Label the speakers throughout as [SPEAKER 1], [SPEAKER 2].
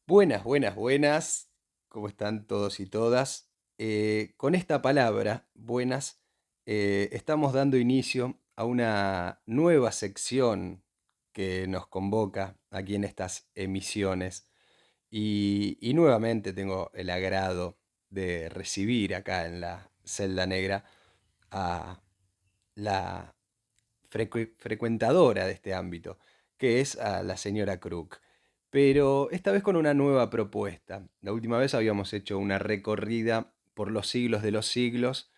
[SPEAKER 1] Buenas, buenas, buenas. ¿Cómo están todos y todas? Con esta palabra, buenas, estamos dando inicio a una nueva sección que nos convoca aquí en estas emisiones. Y nuevamente tengo el agrado de recibir acá en la Celda Negra a la frecuentadora de este ámbito, que es a la señora Crook. Pero esta vez con una nueva propuesta. La última vez habíamos hecho una recorrida por los siglos de los siglos,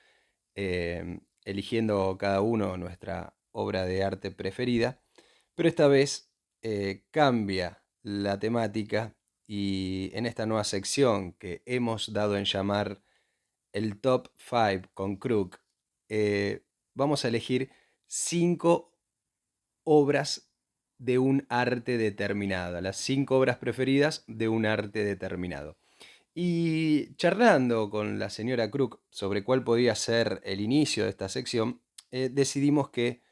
[SPEAKER 1] eligiendo cada uno nuestra obra de arte preferida, pero esta vez cambia la temática y en esta nueva sección que hemos dado en llamar el Top 5 con Crook, vamos a elegir 5 obras de un arte determinada, las 5 obras preferidas de un arte determinado. Y charlando con la señora Crook sobre cuál podía ser el inicio de esta sección, decidimos que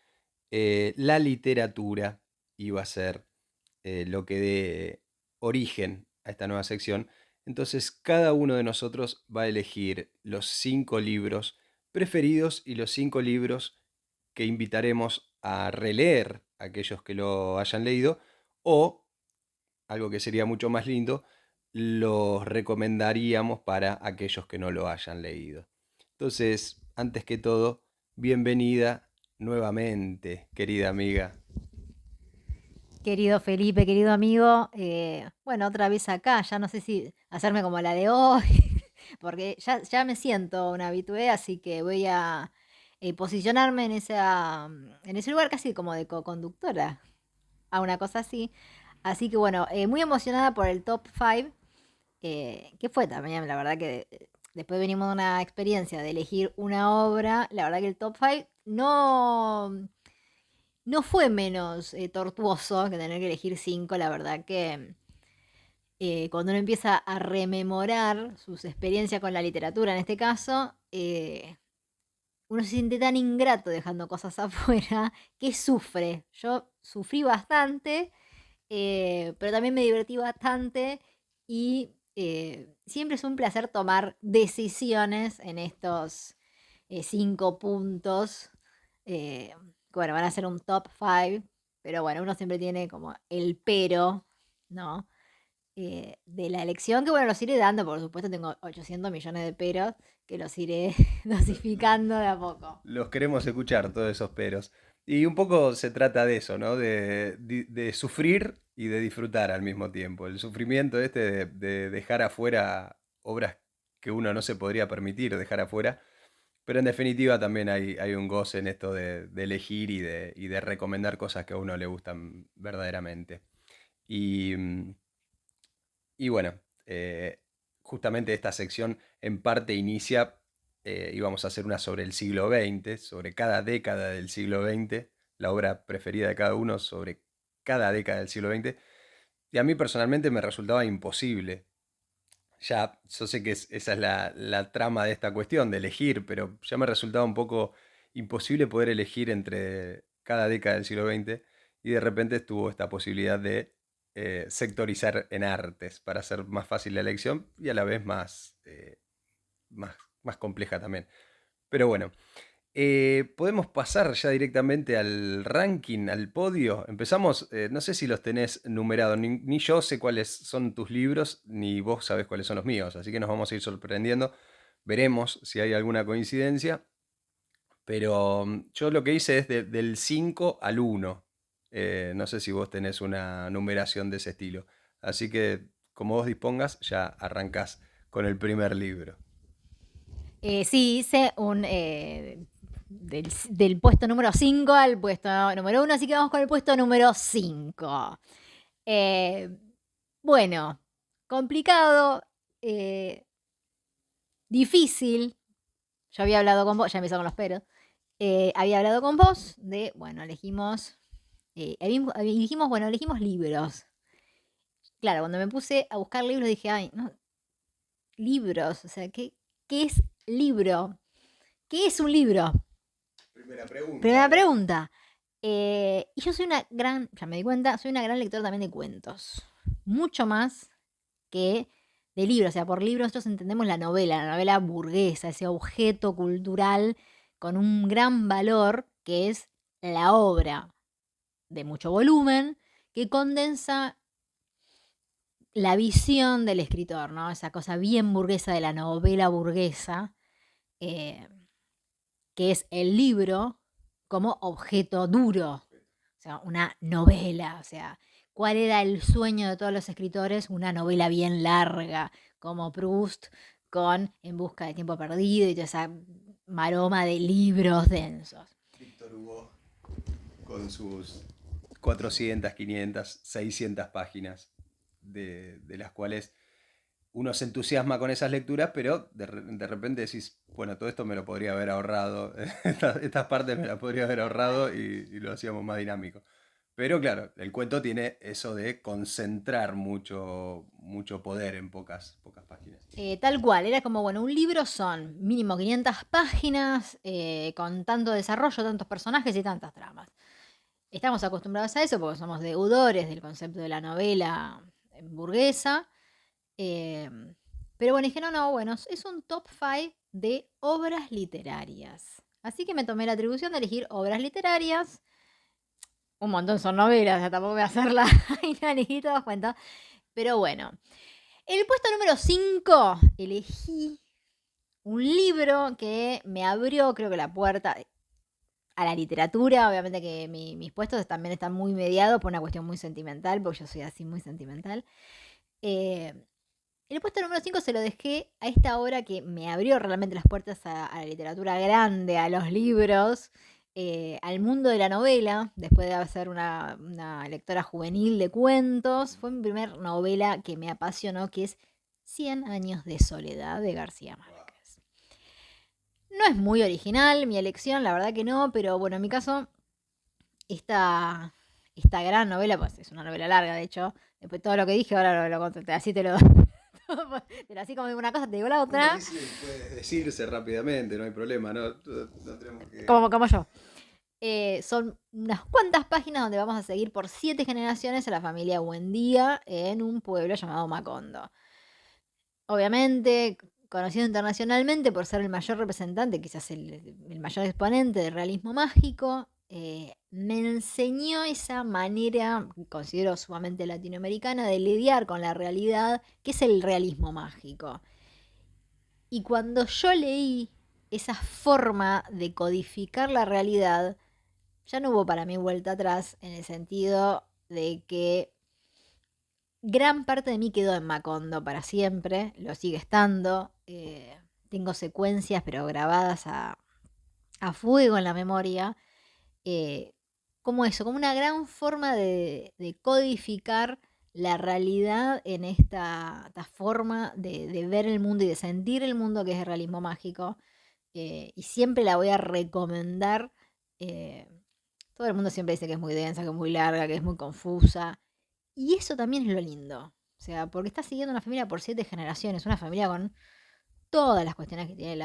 [SPEAKER 1] la literatura iba a ser lo que dé origen a esta nueva sección. Entonces cada uno de nosotros va a elegir los 5 libros preferidos y los 5 libros que invitaremos a releer a aquellos que lo hayan leído, o, algo que sería mucho más lindo, los recomendaríamos para aquellos que no lo hayan leído. Entonces, antes que todo, bienvenida nuevamente, querida amiga.
[SPEAKER 2] Querido Felipe, querido amigo, bueno, otra vez acá, ya no sé si hacerme como la de hoy, porque ya me siento una habitué, así que voy a posicionarme en ese lugar casi como de co-conductora, a una cosa así. Así que bueno, muy emocionada por el top 5, que fue también, la verdad que después venimos de una experiencia de elegir una obra, la verdad que el top 5 no fue menos tortuoso que tener que elegir 5, la verdad que cuando uno empieza a rememorar sus experiencias con la literatura, en este caso, uno se siente tan ingrato dejando cosas afuera que sufre. Yo sufrí bastante, pero también me divertí bastante y siempre es un placer tomar decisiones en estos 5 puntos. eh, que bueno, van a ser un top 5, pero bueno, uno siempre tiene como el pero, ¿no? De la elección, que bueno, los iré dando, por supuesto, tengo 800 millones de peros que los iré dosificando de a poco.
[SPEAKER 1] Los queremos escuchar, todos esos peros. Y un poco se trata de eso, ¿no? De sufrir y de disfrutar al mismo tiempo. El sufrimiento este de dejar afuera obras que uno no se podría permitir dejar afuera. Pero en definitiva también hay un goce en esto de elegir y de recomendar cosas que a uno le gustan verdaderamente. Y, y bueno, justamente esta sección en parte inicia, íbamos a hacer una sobre el siglo XX, sobre cada década del siglo XX, la obra preferida de cada uno sobre cada década del siglo XX, y a mí personalmente me resultaba imposible. Ya, yo sé que esa es la trama de esta cuestión, de elegir, pero ya me resultaba un poco imposible poder elegir entre cada década del siglo XX, y de repente estuvo esta posibilidad de sectorizar en artes para hacer más fácil la elección y a la vez más compleja también. Pero bueno, podemos pasar ya directamente al ranking, al podio. Empezamos, no sé si los tenés numerados, ni yo sé cuáles son tus libros, ni vos sabés cuáles son los míos, así que nos vamos a ir sorprendiendo. Veremos si hay alguna coincidencia, pero yo lo que hice es del 5 al 1. No sé si vos tenés una numeración de ese estilo. Así que, como vos dispongas, ya arrancás con el primer libro.
[SPEAKER 2] Sí, hice del puesto número 5 al puesto número 1, así que vamos con el puesto número 5. Eh, bueno, complicado, eh, difícil. Yo había hablado con vos, ya empezó con los peros. Había hablado con vos de, bueno, dijimos, bueno, elegimos libros. Claro, cuando me puse a buscar libros dije, ay, no, libros, o sea, ¿qué es libro? ¿Qué es un libro?
[SPEAKER 1] Primera pregunta,
[SPEAKER 2] Primera
[SPEAKER 1] ¿no?
[SPEAKER 2] pregunta. Y yo soy una gran, ya me di cuenta, soy una gran lectora también de cuentos. Mucho más. que de libro. O sea, por libro nosotros entendemos la novela burguesa, ese objeto cultural con un gran valor que es la obra de mucho volumen que condensa la visión del escritor, ¿no? Esa cosa bien burguesa de la novela burguesa, eh, que es el libro como objeto duro, o sea, una novela, o sea, ¿cuál era el sueño de todos los escritores? Una novela bien larga, como Proust, con En busca de tiempo perdido y toda esa maroma de libros densos.
[SPEAKER 1] Víctor Hugo con sus 400, 500, 600 páginas, de las cuales uno se entusiasma con esas lecturas, pero de repente decís, bueno, todo esto me lo podría haber ahorrado, estas partes me las podría haber ahorrado y lo hacíamos más dinámico. Pero claro, el cuento tiene eso de concentrar mucho poder en pocas páginas.
[SPEAKER 2] Tal cual, era como, bueno, un libro son mínimo 500 páginas, con tanto desarrollo, tantos personajes y tantas tramas. Estamos acostumbrados a eso porque somos deudores del concepto de la novela burguesa. Pero bueno, dije, no, bueno, es un top 5 de obras literarias. Así que me tomé la atribución de elegir obras literarias. Un montón son novelas, ya tampoco voy a hacerla y te das cuenta. Pero bueno, en el puesto número 5 elegí un libro que me abrió, creo que la puerta a la literatura. Obviamente que mis puestos también están muy mediados por una cuestión muy sentimental, porque yo soy así muy sentimental. El puesto número 5 se lo dejé a esta obra que me abrió realmente las puertas a la literatura grande, a los libros, al mundo de la novela, después de ser una lectora juvenil de cuentos. Fue mi primer novela que me apasionó, que es 100 años de soledad de García Márquez. No es muy original mi elección, la verdad que no, pero bueno, en mi caso, esta gran novela, pues es una novela larga, de hecho, después todo lo que dije, ahora lo conté, así te lo... Pero así como digo una cosa, te digo la otra.
[SPEAKER 1] Puede decirse rápidamente, no hay problema, no tenemos que...
[SPEAKER 2] Como yo. Son unas cuantas páginas donde vamos a seguir por 7 generaciones a la familia Buendía en un pueblo llamado Macondo. Obviamente, conocido internacionalmente por ser el mayor representante, quizás el mayor exponente del realismo mágico, me enseñó esa manera, que considero sumamente latinoamericana, de lidiar con la realidad, que es el realismo mágico. Y cuando yo leí esa forma de codificar la realidad, ya no hubo para mí vuelta atrás, en el sentido de que gran parte de mí quedó en Macondo para siempre, lo sigue estando. Tengo secuencias, pero grabadas a fuego en la memoria. Como eso, como una gran forma de codificar la realidad en esta forma de ver el mundo y de sentir el mundo, que es el realismo mágico. Y siempre la voy a recomendar. eh, Todo el mundo siempre dice que es muy densa, que es muy larga, que es muy confusa. Y eso también es lo lindo. O sea, porque está siguiendo una familia por 7 generaciones, una familia con todas las cuestiones que tiene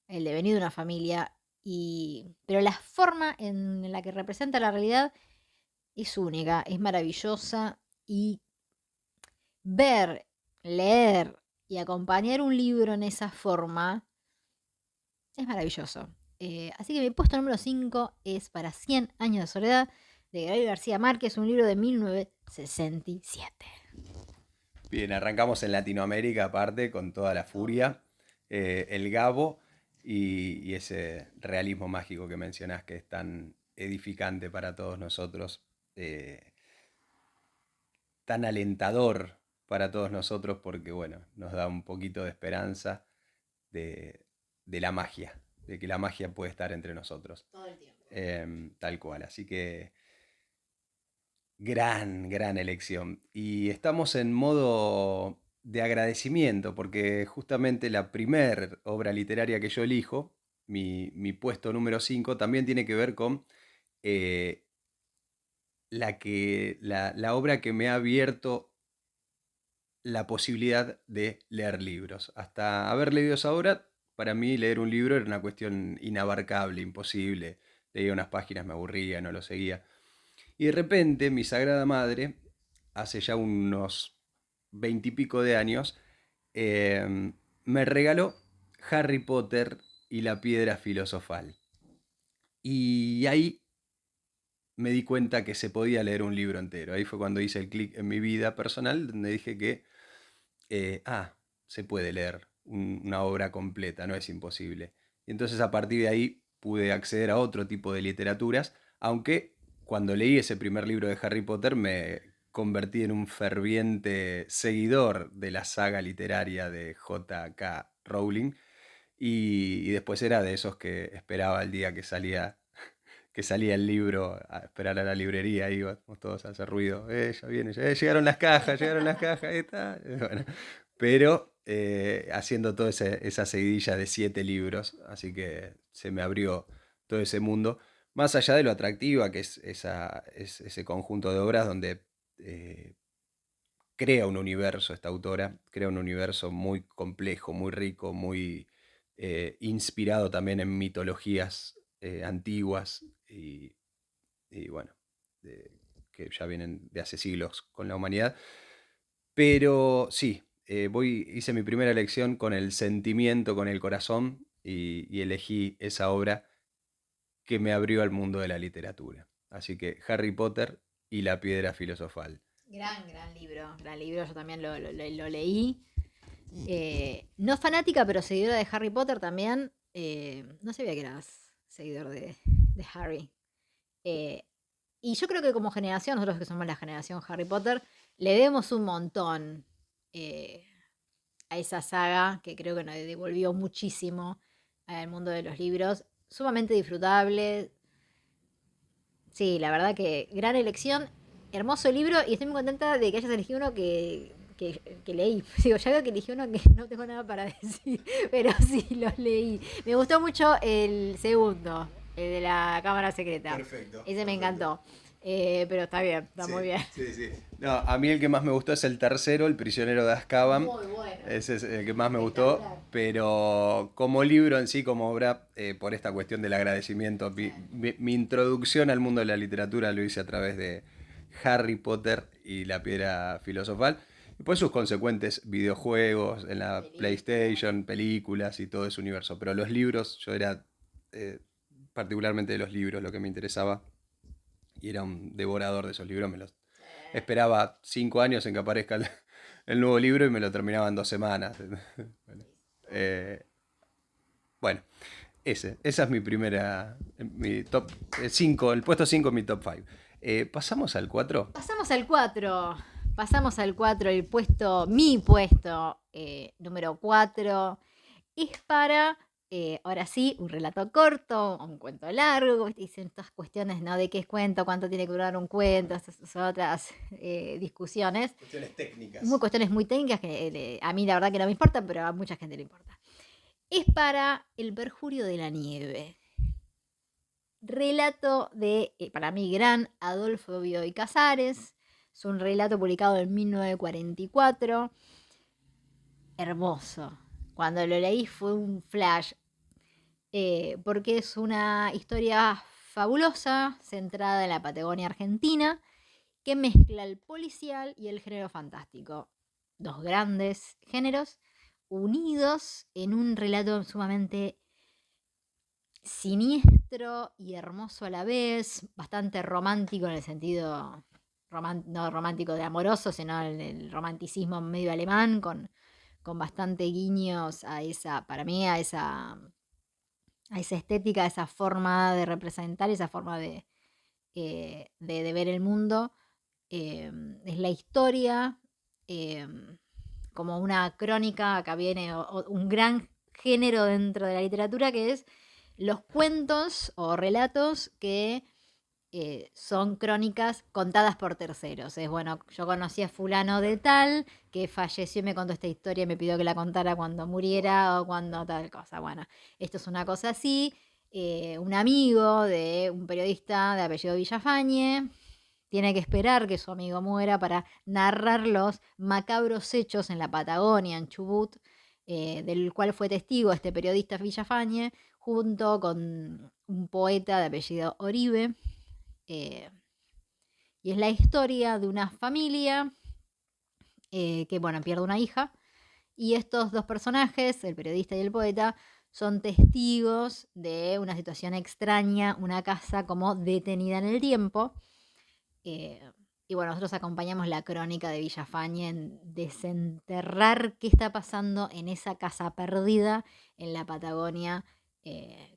[SPEAKER 2] el devenir de una familia. Pero la forma en la que representa la realidad es única, es maravillosa. Y ver, leer y acompañar un libro en esa forma es maravilloso. Así que mi puesto número 5 es para 100 años de soledad de Gabriel García Márquez, un libro de 1967.
[SPEAKER 1] Bien, arrancamos en Latinoamérica aparte con toda la furia, el Gabo y ese realismo mágico que mencionás que es tan edificante para todos nosotros, tan alentador para todos nosotros porque bueno, nos da un poquito de esperanza de, de la magia, de que la magia puede estar entre nosotros.
[SPEAKER 2] Todo el tiempo.
[SPEAKER 1] Tal cual, así que gran elección. Y estamos en modo de agradecimiento, porque justamente la primer obra literaria que yo elijo, mi puesto número 5, también tiene que ver con eh, la obra que me ha abierto la posibilidad de leer libros. Hasta haber leído esa obra, para mí leer un libro era una cuestión inabarcable, imposible. Leía unas páginas, me aburría, no lo seguía. Y de repente mi Sagrada Madre, hace ya unos veintipico de años, me regaló Harry Potter y la piedra filosofal. Y ahí me di cuenta que se podía leer un libro entero. Ahí fue cuando hice el clic en mi vida personal, donde dije que, se puede leer una obra completa, no es imposible. Y entonces a partir de ahí pude acceder a otro tipo de literaturas, aunque cuando leí ese primer libro de Harry Potter me convertí en un ferviente seguidor de la saga literaria de J.K. Rowling y después era de esos que esperaba el día que salía el libro a esperar a la librería, íbamos todos a hacer ruido, ya viene, llegaron las cajas, ahí está. Bueno, pero haciendo toda esa seguidilla de 7 libros, así que se me abrió todo ese mundo, más allá de lo atractiva que es, ese conjunto de obras donde eh, crea un universo esta autora, crea un universo muy complejo, muy rico, muy inspirado también en mitologías antiguas y bueno, que ya vienen de hace siglos con la humanidad. Pero sí, hice mi primera elección con el sentimiento, con el corazón y elegí esa obra que me abrió al mundo de la literatura. Así que Harry Potter y la piedra filosofal.
[SPEAKER 2] Gran libro, yo también lo leí. No fanática, pero seguidora de Harry Potter también. No sabía que eras seguidor de Harry. Y yo creo que como generación, nosotros que somos la generación Harry Potter, le debemos un montón a esa saga que creo que nos devolvió muchísimo al mundo de los libros. Sumamente disfrutable. Sí, la verdad que gran elección. Hermoso libro y estoy muy contenta de que hayas elegido uno que leí. Digo, ya veo que elegí uno que no tengo nada para decir, pero sí, lo leí. Me gustó mucho el segundo, el de la cámara secreta.
[SPEAKER 1] Perfecto.
[SPEAKER 2] Ese me encantó. Pero está bien, está muy bien.
[SPEAKER 1] Sí. No, a mí el que más me gustó es el tercero, El prisionero de Azkaban.
[SPEAKER 2] Muy bueno.
[SPEAKER 1] Ese es el que más me gustó, pero como libro en sí, como obra, por esta cuestión del agradecimiento, mi introducción al mundo de la literatura lo hice a través de Harry Potter y la piedra filosofal. Y pues sus consecuentes videojuegos en la PlayStation, películas y todo ese universo. Pero los libros, yo era particularmente de los libros lo que me interesaba y era un devorador de esos libros. Me los esperaba 5 años en que aparezca el nuevo libro y me lo terminaba en 2 semanas. Bueno, bueno, esa es mi primera, mi top 5, el puesto 5 en mi top 5. ¿Pasamos al 4?
[SPEAKER 2] Pasamos al 4. Pasamos al 4. Mi puesto número 4 es para, ahora sí, un relato corto, un cuento largo. Dicen estas cuestiones, ¿no? De qué es cuento, cuánto tiene que durar un cuento, estas son otras discusiones.
[SPEAKER 1] Cuestiones técnicas.
[SPEAKER 2] Cuestiones muy técnicas que a mí la verdad que no me importan, pero a mucha gente le importa. Es para El perjurio de la nieve. Relato de, para mí, gran Adolfo Bioy Casares. Es un relato publicado en 1944. Hermoso. Cuando lo leí fue un flash. Porque es una historia fabulosa, centrada en la Patagonia Argentina, que mezcla el policial y el género fantástico. Dos grandes géneros unidos en un relato sumamente siniestro y hermoso a la vez, bastante romántico en el sentido, no romántico de amoroso, sino el romanticismo medio alemán, con bastante guiños a esa, para mí, a esa estética, a esa forma de representar, esa forma de ver el mundo. Es la historia, como una crónica, acá viene un gran género dentro de la literatura que es los cuentos o relatos que son crónicas contadas por terceros. Es bueno, yo conocí a fulano de tal que falleció y me contó esta historia y me pidió que la contara cuando muriera o cuando tal cosa. Bueno, esto es una cosa así. Un amigo de un periodista de apellido Villafañe tiene que esperar que su amigo muera para narrar los macabros hechos en la Patagonia, en Chubut, del cual fue testigo este periodista Villafañe, junto con un poeta de apellido Oribe. Y es la historia de una familia que bueno, pierde una hija. Y estos dos personajes, el periodista y el poeta, son testigos de una situación extraña, una casa como detenida en el tiempo. Eh, y bueno, nosotros acompañamos la crónica de Villafañe en desenterrar qué está pasando en esa casa perdida en la Patagonia,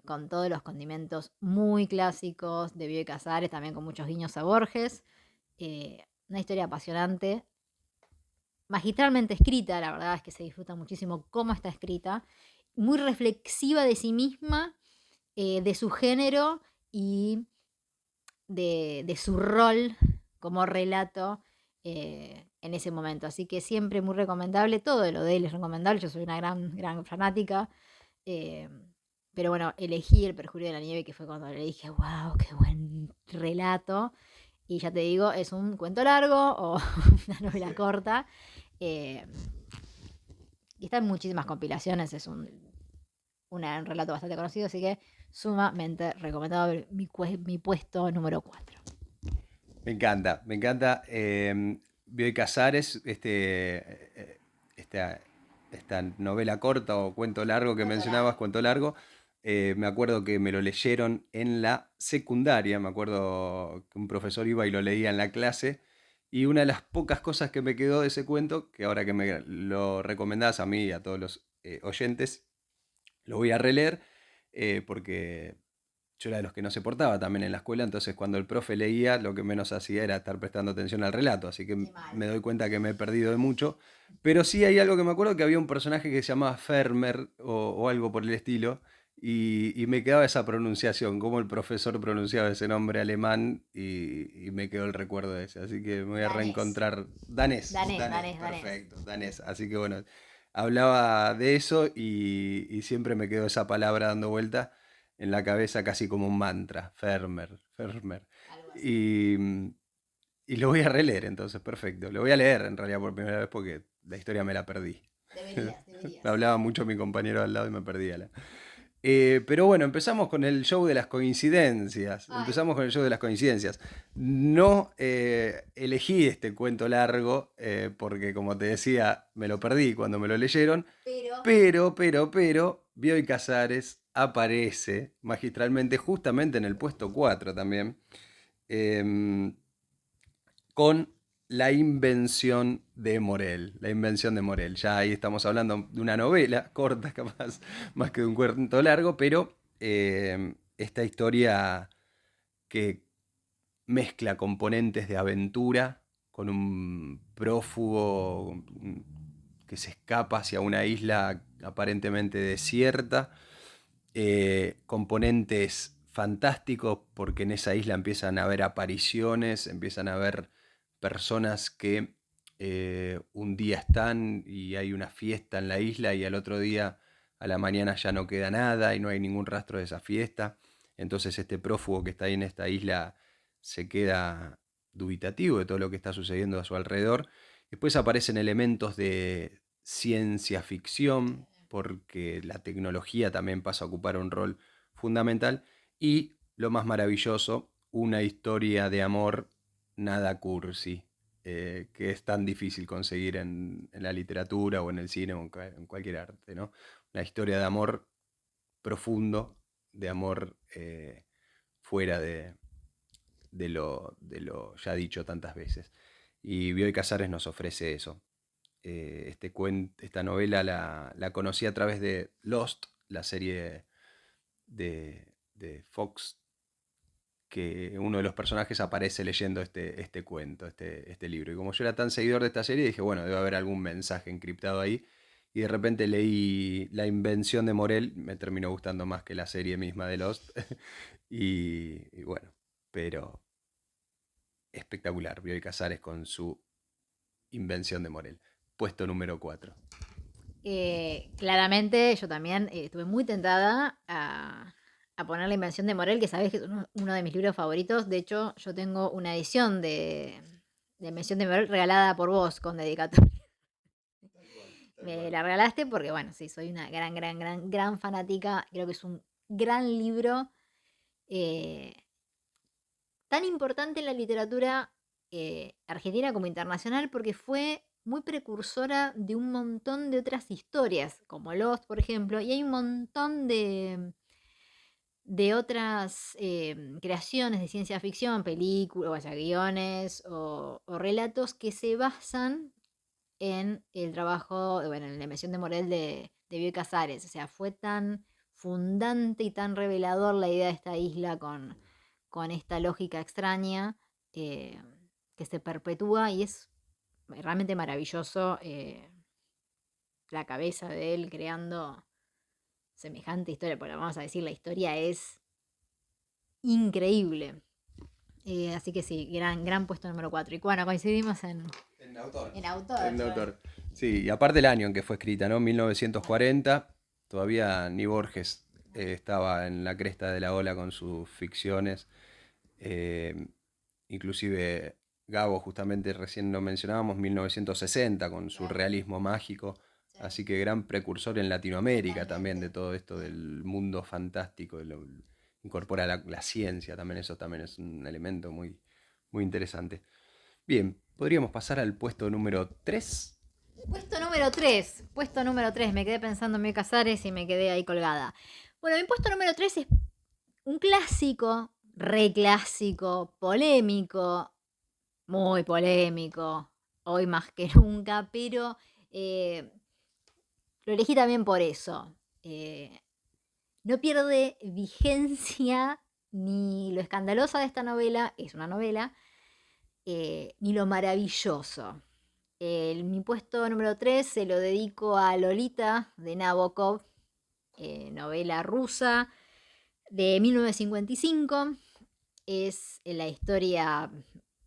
[SPEAKER 2] con todos los condimentos muy clásicos de Bioy Casares, también con muchos guiños a Borges. Una historia apasionante, magistralmente escrita, la verdad es que se disfruta muchísimo cómo está escrita, muy reflexiva de sí misma, de su género y de su rol como relato en ese momento. Así que siempre muy recomendable, todo lo de él es recomendable, yo soy una gran fanática. eh, pero bueno, elegí El Perjurio de la Nieve, que fue cuando le dije, wow, qué buen relato. Y ya te digo, es un cuento largo o una novela corta. eh, y está en muchísimas compilaciones, es un relato bastante conocido, así que sumamente recomendado, mi puesto número 4.
[SPEAKER 1] Me encanta, me encanta. Bioy Casares, esta novela corta o cuento largo que
[SPEAKER 2] Cuento
[SPEAKER 1] mencionabas,
[SPEAKER 2] largo.
[SPEAKER 1] cuento largo, me acuerdo que me lo leyeron en la secundaria, me acuerdo que un profesor iba y lo leía en la clase, y una de las pocas cosas que me quedó de ese cuento, que ahora que me lo recomendás a mí y a todos los oyentes, lo voy a releer, porque yo era de los que no se portaba también en la escuela, entonces cuando el profe leía, lo que menos hacía era estar prestando atención al relato, así que
[SPEAKER 2] Qué mal.
[SPEAKER 1] me doy cuenta que me he perdido de mucho. Pero sí hay algo que me acuerdo, que había un personaje que se llamaba Fermer o algo por el estilo, y me quedaba esa pronunciación, cómo el profesor pronunciaba ese nombre alemán, y me quedó el recuerdo de ese, así que me voy a
[SPEAKER 2] Danés.
[SPEAKER 1] reencontrar. Danés,
[SPEAKER 2] Danés,
[SPEAKER 1] danés,
[SPEAKER 2] danés, danés.
[SPEAKER 1] perfecto, danés. Así que bueno, hablaba de eso y siempre me quedó esa palabra dando vuelta en la cabeza casi como un mantra, Fermer, Fermer.
[SPEAKER 2] Algo así.
[SPEAKER 1] Y, y lo voy a releer entonces, perfecto. Lo voy a leer en realidad por primera vez porque la historia me la perdí.
[SPEAKER 2] Deberías,
[SPEAKER 1] Me
[SPEAKER 2] deberías.
[SPEAKER 1] hablaba mucho mi compañero al lado y me perdía la. Pero bueno, empezamos con el show de las coincidencias.
[SPEAKER 2] Ay,
[SPEAKER 1] Empezamos con el show de las coincidencias. No elegí este cuento largo porque, como te decía, me lo perdí cuando me lo leyeron.
[SPEAKER 2] pero
[SPEAKER 1] Pero, Bioy Casares aparece magistralmente justamente en el puesto 4 también, em, con La invención de Morel. La invención de Morel. Ya ahí estamos hablando de una novela corta, capaz, más que de un cuento largo, pero esta historia que mezcla componentes de aventura con un prófugo que se escapa hacia una isla aparentemente desierta, componentes fantásticos porque en esa isla empiezan a haber apariciones, empiezan a haber personas que un día están y hay una fiesta en la isla y al otro día a la mañana ya no queda nada y no hay ningún rastro de esa fiesta. Entonces este prófugo que está ahí en esta isla se queda dubitativo de todo lo que está sucediendo a su alrededor. Después aparecen elementos de ciencia ficción, porque la tecnología también pasa a ocupar un rol fundamental. Y lo más maravilloso, una historia de amor nada cursi, que es tan difícil conseguir en la literatura o en el cine o en cualquier arte, ¿no? Una historia de amor profundo, de amor fuera de lo ya dicho tantas veces. Y Bioy Casares nos ofrece eso. Esta novela la conocí a través de Lost, la serie de Fox, que uno de los personajes aparece leyendo este cuento, este libro. Y como yo era tan seguidor de esta serie, dije, bueno, debe haber algún mensaje encriptado ahí. Y de repente leí La invención de Morel, me terminó gustando más que la serie misma de Lost. Y bueno, pero espectacular, Bioy Casares con su invención de Morel. Puesto número 4.
[SPEAKER 2] claramente yo también estuve muy tentada a poner La invención de Morel, que sabes que es uno de mis libros favoritos. De hecho, yo tengo una edición de Invención de Morel regalada por vos con dedicatoria.
[SPEAKER 1] Tal cual, tal
[SPEAKER 2] Me
[SPEAKER 1] cual.
[SPEAKER 2] la regalaste porque, bueno, sí, soy una gran fanática. Creo que es un gran libro, eh, tan importante en la literatura argentina como internacional, porque fue muy precursora de un montón de otras historias, como Lost, por ejemplo, y hay un montón de otras creaciones de ciencia ficción, películas, o sea, guiones o relatos que se basan en el trabajo, bueno, en la invención de Morel de Bioy Casares. O sea, fue tan fundante y tan revelador la idea de esta isla con esta lógica extraña eh, que se perpetúa y es realmente maravilloso la cabeza de él creando semejante historia, porque vamos a decir, la historia es increíble. Así que sí, gran puesto número 4. Y bueno, coincidimos
[SPEAKER 1] En autor.
[SPEAKER 2] en autor.
[SPEAKER 1] En autor. Sí, y aparte el año en que fue escrita, ¿no? 1940, todavía ni Borges estaba en la cresta de la ola con sus ficciones. Eh, Inclusive Gabo, justamente recién lo mencionábamos, 1960 con su
[SPEAKER 2] Claro.
[SPEAKER 1] realismo mágico.
[SPEAKER 2] Sí,
[SPEAKER 1] Así que gran precursor en Latinoamérica también de
[SPEAKER 2] totalmente.
[SPEAKER 1] todo esto
[SPEAKER 2] Sí.
[SPEAKER 1] del mundo fantástico. Incorpora la ciencia también, eso también es un elemento muy, muy interesante. Bien, podríamos pasar al puesto número 3.
[SPEAKER 2] Puesto número 3. Puesto número 3. Me quedé pensando en Miguel Casares y me quedé ahí colgada. Bueno, mi puesto número 3 es un clásico, re clásico, polémico, muy polémico, hoy más que nunca, pero lo elegí también por eso. No pierde vigencia ni lo escandalosa de esta novela, es una novela, ni lo maravilloso. Mi puesto número 3 se lo dedico a Lolita de Nabokov, novela rusa de 1955. Es la historia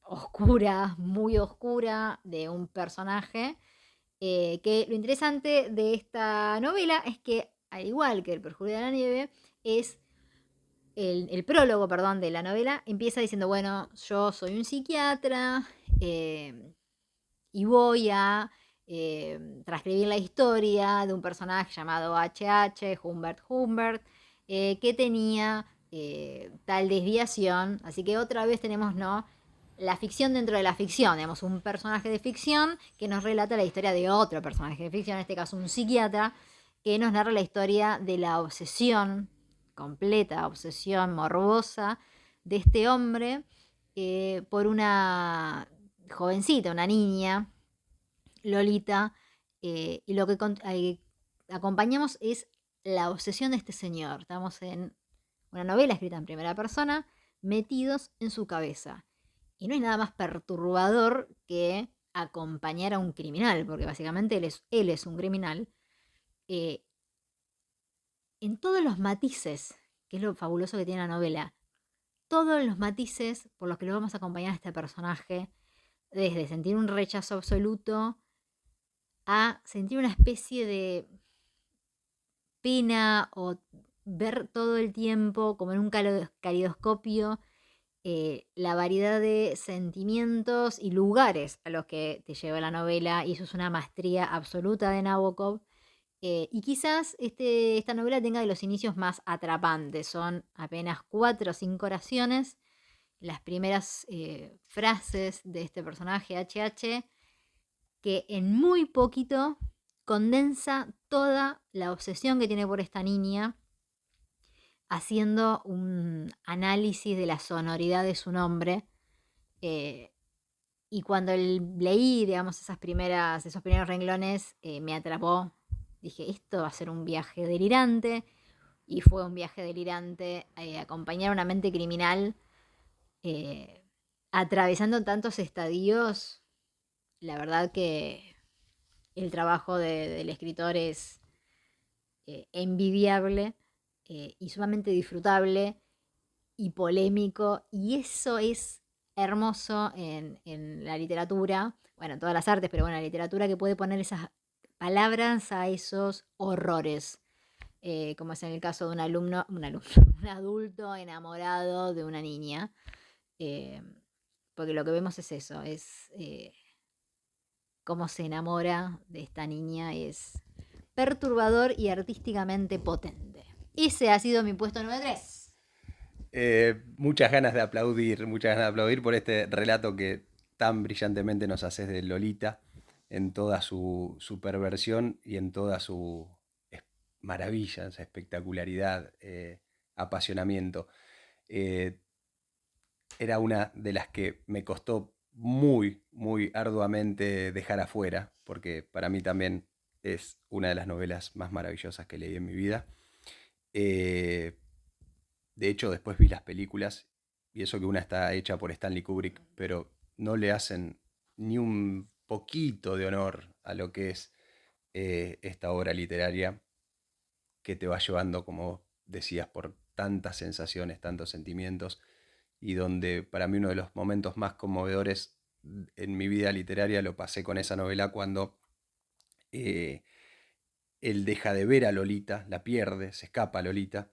[SPEAKER 2] oscura, muy oscura, de un personaje que lo interesante de esta novela es que, al igual que El Perjurio de la Nieve, es el prólogo, perdón, de la novela empieza diciendo, bueno, yo soy un psiquiatra y voy a transcribir la historia de un personaje llamado HH, Humbert Humbert, que tenía tal desviación. Así que otra vez tenemos, ¿no?, la ficción dentro de la ficción. Digamos, un personaje de ficción que nos relata la historia de otro personaje de ficción, en este caso un psiquiatra, que nos narra la historia de la obsesión, completa obsesión morbosa, de este hombre por una jovencita, una niña, Lolita, y lo que acompañamos es la obsesión de este señor. Estamos en una novela escrita en primera persona, metidos en su cabeza. Y no hay nada más perturbador que acompañar a un criminal, porque básicamente él es un criminal, eh, en todos los matices, que es lo fabuloso que tiene la novela, todos los matices por los que lo vamos a acompañar a este personaje, desde sentir un rechazo absoluto a sentir una especie de pena o ver todo el tiempo como en un calidoscopio la variedad de sentimientos y lugares a los que te lleva la novela, y eso es una maestría absoluta de Nabokov. Y quizás esta novela tenga de los inicios más atrapantes, son apenas 4 o 5 oraciones, las primeras frases de este personaje HH, que en muy poquito condensa toda la obsesión que tiene por esta niña, haciendo un análisis de la sonoridad de su nombre. Y cuando leí, digamos, esos primeros renglones, me atrapó. Dije, esto va a ser un viaje delirante. Y fue un viaje delirante acompañar a una mente criminal eh, atravesando tantos estadios. La verdad que el trabajo del escritor es envidiable y sumamente disfrutable y polémico, y eso es hermoso en la literatura, bueno, en todas las artes, pero bueno, la literatura que puede poner esas palabras a esos horrores, como es en el caso de un adulto enamorado de una niña, eh, porque lo que vemos es eso, es cómo se enamora de esta niña, es perturbador y artísticamente potente. Ese ha sido mi puesto número 3.
[SPEAKER 1] Muchas ganas de aplaudir por este relato que tan brillantemente nos haces de Lolita. en toda su perversión y en toda su maravilla, esa espectacularidad, apasionamiento. Eh, Era una de las que me costó muy, muy arduamente dejar afuera, porque para mí también es una de las novelas más maravillosas que leí en mi vida. Eh, de hecho, después vi las películas, y eso que una está hecha por Stanley Kubrick, pero no le hacen ni un poquito de honor a lo que es esta obra literaria que te va llevando, como decías, por tantas sensaciones, tantos sentimientos, y donde para mí uno de los momentos más conmovedores en mi vida literaria lo pasé con esa novela cuando eh, él deja de ver a Lolita, la pierde, se escapa a Lolita,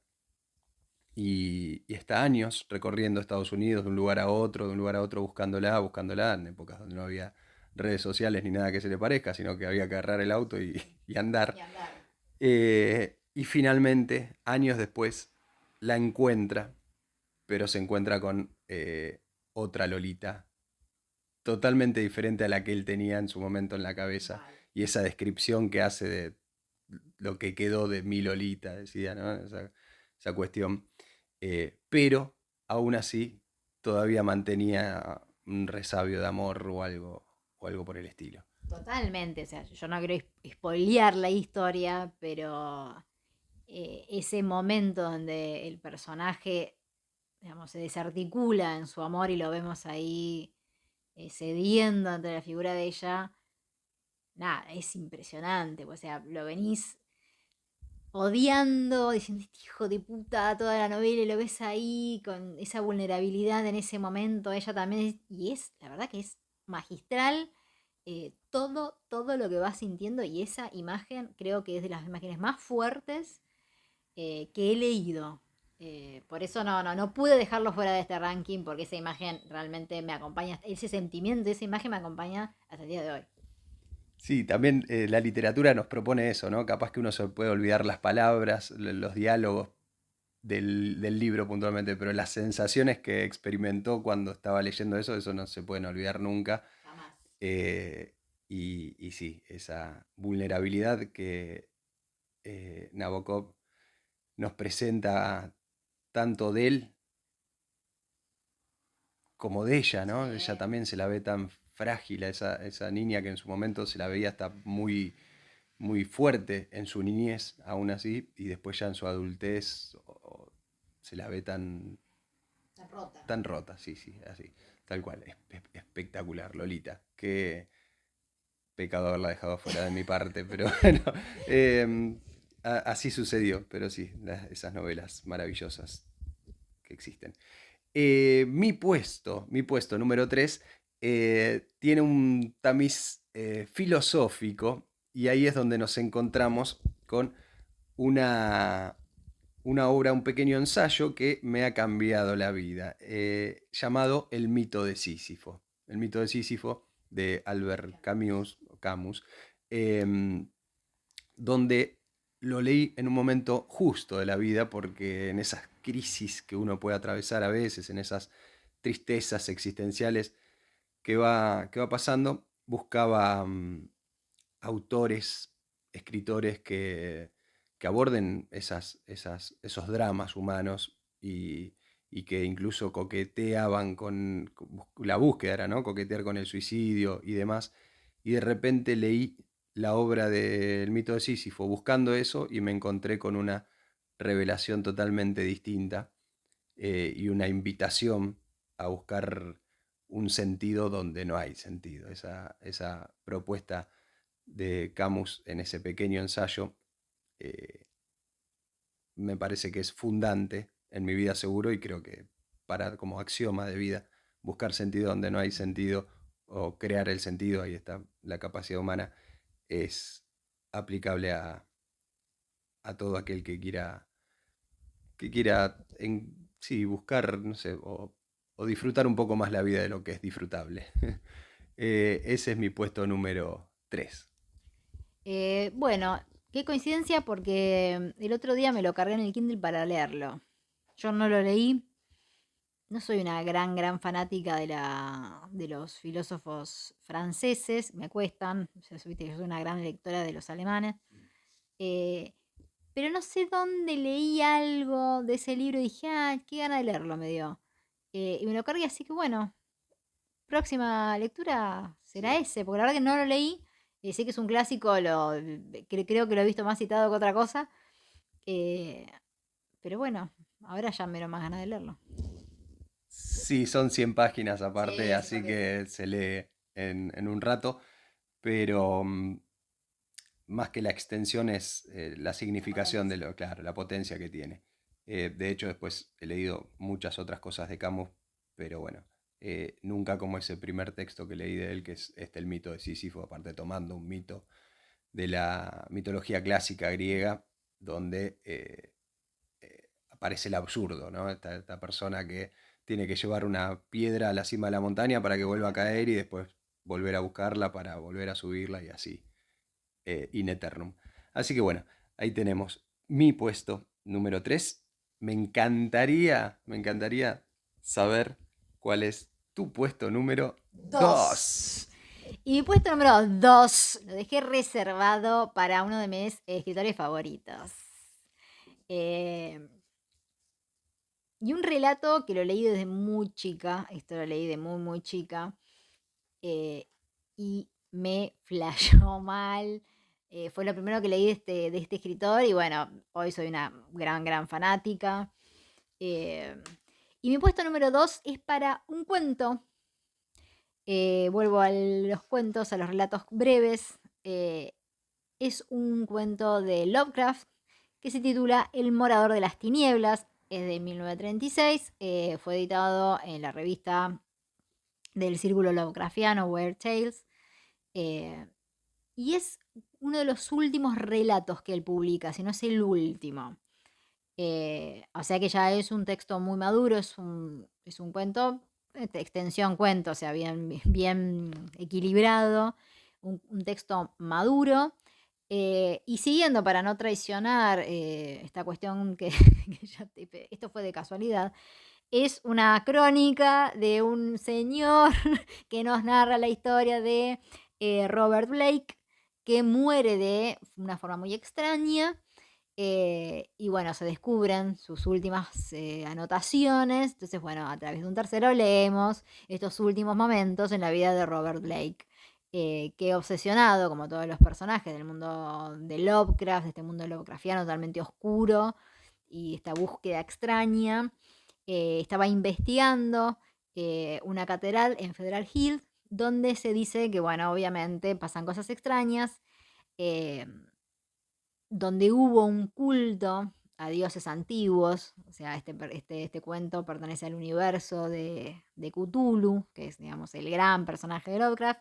[SPEAKER 1] y está años recorriendo Estados Unidos de un lugar a otro, de un lugar a otro, buscándola, buscándola, en épocas donde no había redes sociales ni nada que se le parezca, sino que había que agarrar el auto y andar.
[SPEAKER 2] Y andar.
[SPEAKER 1] Y finalmente, años después, la encuentra, pero se encuentra con otra Lolita, totalmente diferente a la que él tenía en su momento en la cabeza.
[SPEAKER 2] Vale.
[SPEAKER 1] Y esa descripción que hace de lo que quedó de mi Lolita, decía, ¿no? Esa cuestión. Pero, aún así, todavía mantenía un resabio de amor o algo por el estilo.
[SPEAKER 2] Totalmente, o sea, yo no quiero spoilear la historia, pero ese momento donde el personaje, digamos, se desarticula en su amor y lo vemos ahí cediendo ante la figura de ella, nada, es impresionante, o sea, lo venís odiando, diciendo, este hijo de puta, toda la novela y lo ves ahí con esa vulnerabilidad en ese momento, ella también, y es, la verdad que es magistral todo lo que vas sintiendo y esa imagen creo que es de las imágenes más fuertes que he leído. Por eso no pude dejarlo fuera de este ranking porque esa imagen realmente me acompaña, ese sentimiento, esa imagen me acompaña hasta el día de hoy.
[SPEAKER 1] Sí, también la literatura nos propone eso, ¿no? Capaz que uno se puede olvidar las palabras, los diálogos del libro puntualmente, pero las sensaciones que experimentó cuando estaba leyendo eso no se pueden olvidar nunca.
[SPEAKER 2] Jamás.
[SPEAKER 1] Y sí, esa vulnerabilidad que Nabokov nos presenta tanto de él como de ella,
[SPEAKER 2] Sí.
[SPEAKER 1] ¿no? Ella también se la ve tan frágil, esa niña que en su momento se la veía hasta muy, muy fuerte en su niñez, aún así, y después ya en su adultez se la ve tan,
[SPEAKER 2] Está rota.
[SPEAKER 1] tan rota, sí, sí, así, tal cual, espectacular, Lolita, qué pecado haberla dejado fuera de mi parte, pero bueno, así sucedió, pero sí, esas novelas maravillosas que existen. Mi puesto número 3 tiene un tamiz filosófico y ahí es donde nos encontramos con una, una obra, un pequeño ensayo que me ha cambiado la vida, llamado El mito de Sísifo. El mito de Sísifo de Albert Camus, em, donde lo leí en un momento justo de la vida, porque en esas crisis que uno puede atravesar a veces, en esas tristezas existenciales que va pasando, buscaba autores, escritores que aborden esos dramas humanos y que incluso coqueteaban con la búsqueda, era, ¿no? Coquetear con el suicidio y demás. Y de repente leí la obra del mito de Sísifo buscando eso y me encontré con una revelación totalmente distinta y una invitación a buscar un sentido donde no hay sentido. Esa propuesta de Camus en ese pequeño ensayo eh, me parece que es fundante en mi vida seguro y creo que para como axioma de vida buscar sentido donde no hay sentido o crear el sentido, ahí está la capacidad humana, es aplicable a todo aquel que quiera sí, buscar, no sé, o disfrutar un poco más la vida de lo que es disfrutable. Ese es mi puesto número 3.
[SPEAKER 2] Bueno, qué coincidencia porque el otro día me lo cargué en el Kindle para leerlo. Yo no lo leí, no soy una gran fanática de los filósofos franceses, me cuestan, ya viste que yo soy una gran lectora de los alemanes, eh, pero no sé dónde leí algo de ese libro y dije, qué gana de leerlo me dio. Y me lo cargué, así que bueno, próxima lectura será
[SPEAKER 1] Sí.
[SPEAKER 2] ese, porque la verdad que no lo leí, sé que es un clásico, creo que lo he visto más citado que otra cosa, eh, pero bueno, ahora ya me dio más ganas de leerlo.
[SPEAKER 1] Sí, son 100 páginas aparte,
[SPEAKER 2] Sí, sí,
[SPEAKER 1] así que se lee en un rato, pero más que la extensión es la
[SPEAKER 2] la
[SPEAKER 1] significación de
[SPEAKER 2] potencia.
[SPEAKER 1] lo, claro, la potencia que tiene. De hecho, después he leído muchas otras cosas de Camus, pero bueno, nunca como ese primer texto que leí de él, que es el mito de Sísifo, aparte tomando un mito de la mitología clásica griega, donde aparece el absurdo, ¿no? Esta persona que tiene que llevar una piedra a la cima de la montaña para que vuelva a caer y después volver a buscarla para volver a subirla y así, in eternum. Así que bueno, ahí tenemos mi puesto número 3. Me encantaría saber cuál es tu puesto número 2.
[SPEAKER 2] Y mi puesto número 2 lo dejé reservado para uno de mis escritores favoritos. Eh, y un relato que lo leí desde muy chica, esto lo leí de muy chica, y me flashó mal. Fue lo primero que leí de este escritor y bueno, hoy soy una gran fanática. Y mi puesto número 2 es para un cuento. Vuelvo a los cuentos, a los relatos breves. Es un cuento de Lovecraft que se titula El Morador de las Tinieblas. Es de 1936. Fue editado en la revista del Círculo Lovecraftiano, Weird Tales. Y es uno de los últimos relatos que él publica, si no es el último. O sea que ya es un texto muy maduro, es un cuento, extensión cuento, o sea, bien equilibrado, un texto maduro. Y siguiendo para no traicionar esta cuestión que esto fue de casualidad, es una crónica de un señor que nos narra la historia de Robert Blake, que muere de una forma muy extraña. Y bueno, se descubren sus últimas anotaciones. Entonces, bueno, a través de un tercero leemos estos últimos momentos en la vida de Robert Blake, que obsesionado, como todos los personajes del mundo de Lovecraft, de este mundo Lovecraftiano totalmente oscuro y esta búsqueda extraña, estaba investigando una catedral en Federal Hill, donde se dice que, bueno, obviamente pasan cosas extrañas. Eh, Donde hubo un culto a dioses antiguos, o sea, este cuento pertenece al universo de Cthulhu, que es, digamos, el gran personaje de Lovecraft.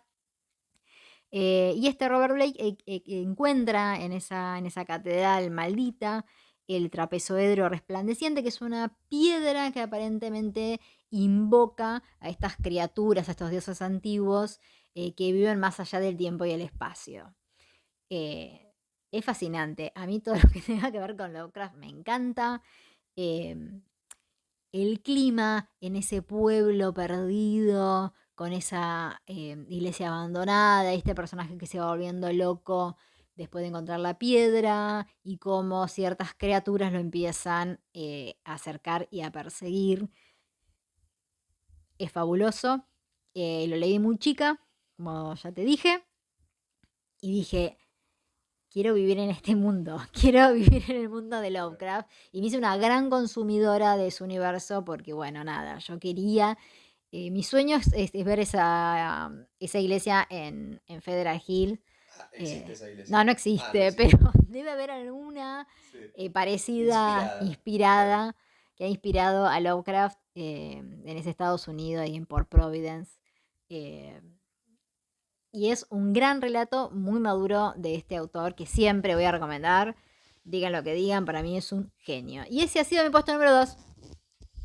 [SPEAKER 2] Y este Robert Blake encuentra en esa catedral maldita el trapezoedro resplandeciente, que es una piedra que aparentemente invoca a estas criaturas, a estos dioses antiguos que viven más allá del tiempo y el espacio. Eh, es fascinante. A mí todo lo que tenga que ver con Lovecraft me encanta. El clima en ese pueblo perdido, con esa iglesia abandonada, este personaje que se va volviendo loco después de encontrar la piedra y cómo ciertas criaturas lo empiezan a acercar y a perseguir. Es fabuloso. Lo leí muy chica, como ya te dije, y dije, quiero vivir en este mundo, quiero vivir en el mundo de Lovecraft. Y me hice una gran consumidora de su universo porque, bueno, nada, yo quería... mi sueño es ver esa iglesia en Federal Hill.
[SPEAKER 1] ¿Existe esa iglesia?
[SPEAKER 2] No
[SPEAKER 1] No
[SPEAKER 2] existe,
[SPEAKER 1] existe.
[SPEAKER 2] pero debe haber alguna
[SPEAKER 1] Sí.
[SPEAKER 2] parecida, inspirada, que ha inspirado a Lovecraft en ese Estados Unidos y en Port Providence. Eh, y es un gran relato muy maduro de este autor que siempre voy a recomendar. Digan lo que digan, para mí es un genio. Y ese ha sido mi puesto número 2.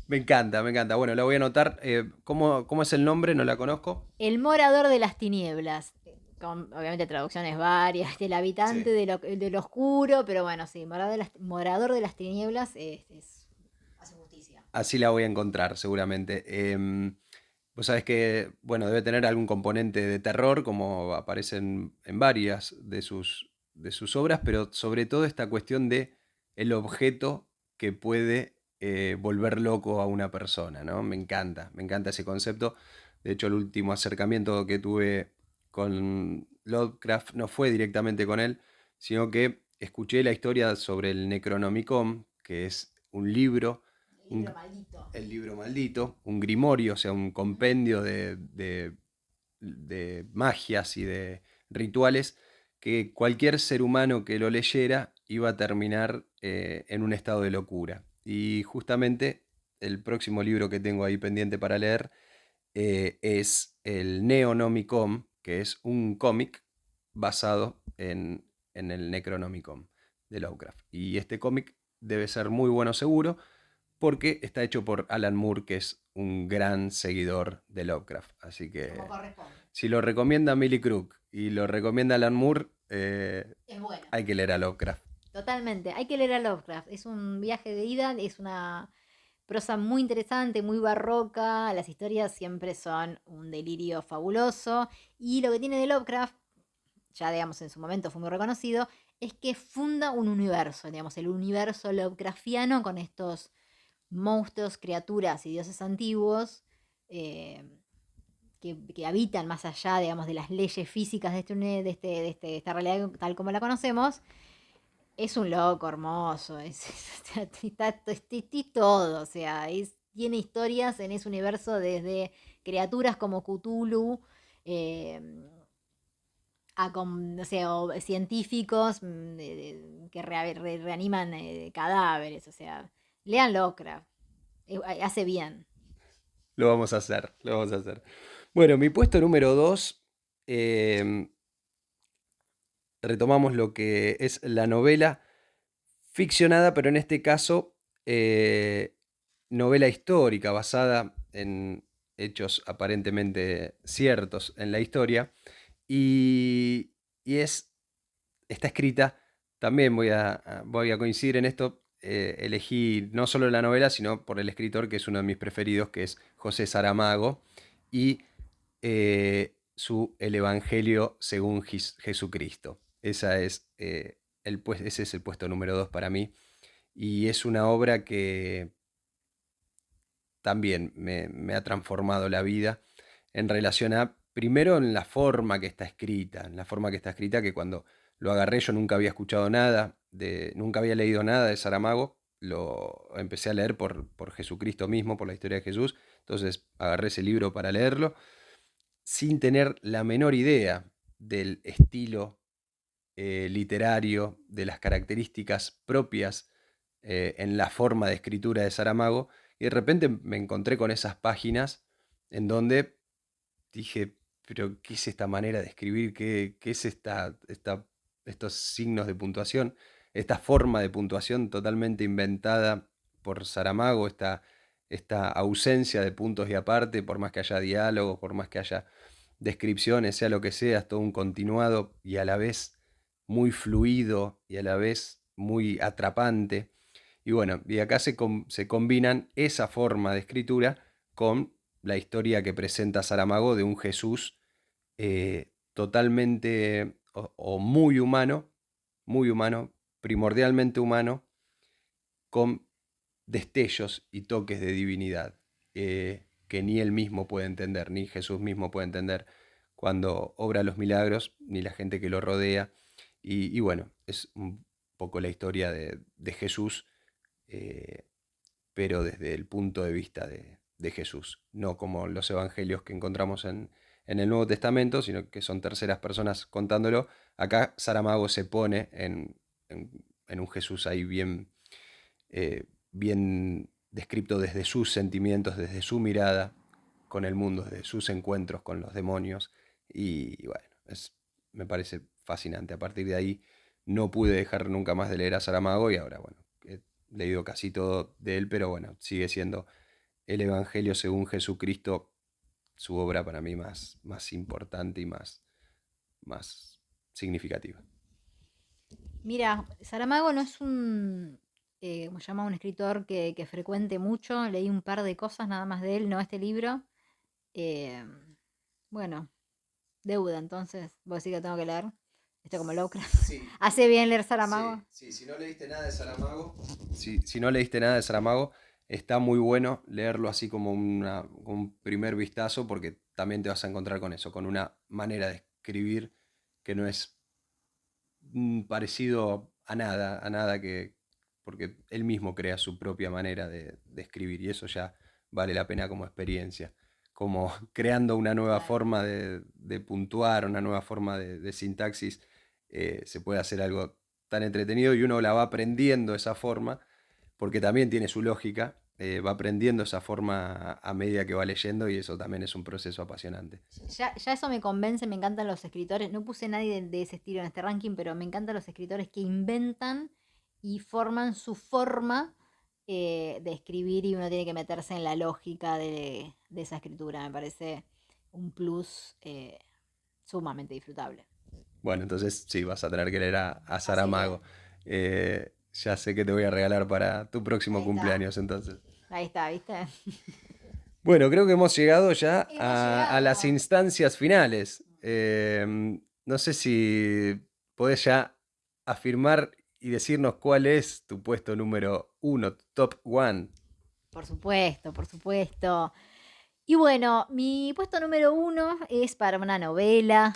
[SPEAKER 1] Me encanta, me encanta. Bueno, la voy a anotar. ¿Cómo es el nombre? No la conozco.
[SPEAKER 2] El morador de las tinieblas. Con obviamente traducciones varias. El habitante
[SPEAKER 1] Sí.
[SPEAKER 2] de lo oscuro. Pero bueno, sí, morador de las tinieblas hace justicia.
[SPEAKER 1] así la voy a encontrar seguramente. Vos sabés que, bueno, debe tener algún componente de terror, como aparece en varias de sus obras, pero sobre todo esta cuestión de el objeto que puede volver loco a una persona, ¿no? Me encanta ese concepto. De hecho, el último acercamiento que tuve con Lovecraft no fue directamente con él, sino que escuché la historia sobre el Necronomicon, que es un libro,
[SPEAKER 2] El libro
[SPEAKER 1] un,
[SPEAKER 2] maldito.
[SPEAKER 1] el libro maldito, un grimorio, o sea, un
[SPEAKER 2] Ujú.
[SPEAKER 1] compendio de magias y de rituales que cualquier ser humano que lo leyera iba a terminar en un estado de locura. Y justamente el próximo libro que tengo ahí pendiente para leer es el Neonomicon, que es un cómic basado en el Necronomicon de Lovecraft. Y este cómic debe ser muy bueno seguro, porque está hecho por Alan Moore, que es un gran seguidor de Lovecraft. Así
[SPEAKER 2] Como
[SPEAKER 1] que
[SPEAKER 2] corresponde.
[SPEAKER 1] si lo recomienda Millie Crook y lo recomienda Alan Moore,
[SPEAKER 2] Es bueno.
[SPEAKER 1] hay que leer a Lovecraft.
[SPEAKER 2] Totalmente. Hay que leer a Lovecraft. Es un viaje de ida, es una prosa muy interesante, muy barroca. Las historias siempre son un delirio fabuloso. Y lo que tiene de Lovecraft, ya digamos en su momento fue muy reconocido, es que funda un universo, digamos, el universo Lovecraftiano con estos monstruos, criaturas y dioses antiguos eh, que habitan más allá, digamos, de las leyes físicas de, de esta realidad tal como la conocemos. Es un loco hermoso, está todo, o sea, tiene historias en ese universo desde criaturas como Cthulhu, eh, no sé, o científicos que reaniman cadáveres, o sea, lean Lovecraft, hace bien.
[SPEAKER 1] Lo vamos a hacer, lo vamos a hacer. Bueno, mi puesto número 2, eh, retomamos lo que es la novela ficcionada, pero en este caso novela histórica basada en hechos aparentemente ciertos en la historia y, y está escrita, también voy a coincidir en esto, elegí no solo la novela, sino por el escritor que es uno de mis preferidos, que es José Saramago, y su El Evangelio según Jesucristo. Ese es el puesto número 2 para mí, y es una obra que también me ha transformado la vida en relación a, primero en la forma que está escrita, en la forma que está escrita, que cuando lo agarré yo nunca había escuchado nada, nunca había leído nada de Saramago, lo empecé a leer por Jesucristo mismo, por la historia de Jesús, entonces agarré ese libro para leerlo, sin tener la menor idea del estilo literario, de las características propias en la forma de escritura de Saramago, y de repente me encontré con esas páginas en donde dije, pero ¿qué es esta manera de escribir? ¿Qué es estos signos de puntuación? Esta forma de puntuación totalmente inventada por Saramago, esta ausencia de puntos y aparte, por más que haya diálogo, por más que haya descripciones, sea lo que sea, es todo un continuado y a la vez muy fluido y a la vez muy atrapante. Y bueno, y acá se combinan esa forma de escritura con la historia que presenta Saramago de un Jesús totalmente o muy humano, primordialmente humano, con destellos y toques de divinidad que ni él mismo puede entender, ni Jesús mismo puede entender cuando obra los milagros, ni la gente que lo rodea. Y bueno, es un poco la historia de Jesús, eh, pero desde el punto de vista de Jesús, no como los evangelios que encontramos en el Nuevo Testamento, sino que son terceras personas contándolo. Acá Saramago se pone en un Jesús ahí bien descrito desde sus sentimientos, desde su mirada con el mundo, desde sus encuentros con los demonios. Y bueno, me parece fascinante. A partir de ahí no pude dejar nunca más de leer a Saramago y ahora, bueno, he leído casi todo de él, pero bueno, sigue siendo el Evangelio según Jesucristo su obra para mí más importante y más significativa.
[SPEAKER 2] Mira, Saramago no es un como se llama, un escritor que frecuente mucho. Leí un par de cosas nada más de él, no este libro. Eh, bueno, deuda, entonces, vos decís que tengo que leer. Esto como Lovecraft.
[SPEAKER 1] Sí,
[SPEAKER 2] ¿Hace bien leer Saramago?
[SPEAKER 1] sí, si no leíste nada de Saramago, si no leíste nada de Saramago, está muy bueno leerlo así como un primer vistazo, porque también te vas a encontrar con eso, con una manera de escribir que no es parecido a nada porque él mismo crea su propia manera de escribir y eso ya vale la pena como experiencia, como creando una nueva
[SPEAKER 2] Claro.
[SPEAKER 1] forma de puntuar, una nueva forma de sintaxis, se puede hacer algo tan entretenido y uno la va aprendiendo esa forma, porque también tiene su lógica, va aprendiendo esa forma a medida que va leyendo y eso también es un proceso apasionante.
[SPEAKER 2] Ya eso me convence, me encantan los escritores. No puse nadie de ese estilo en este ranking, pero me encantan los escritores que inventan y forman su forma de escribir y uno tiene que meterse en la lógica de esa escritura. Me parece un plus sumamente disfrutable.
[SPEAKER 1] Bueno, entonces sí, vas a tener que leer a
[SPEAKER 2] Así que
[SPEAKER 1] Saramago. Ya sé que te voy a regalar para tu próximo
[SPEAKER 2] ahí está,
[SPEAKER 1] cumpleaños, entonces.
[SPEAKER 2] ahí está, ¿viste?
[SPEAKER 1] Bueno, creo que hemos llegado ya
[SPEAKER 2] Hemos
[SPEAKER 1] a las
[SPEAKER 2] llegado.
[SPEAKER 1] instancias finales. No sé si podés ya afirmar y decirnos cuál es tu puesto número uno, tu top one.
[SPEAKER 2] Por supuesto, por supuesto. Y bueno, mi puesto número uno es para una novela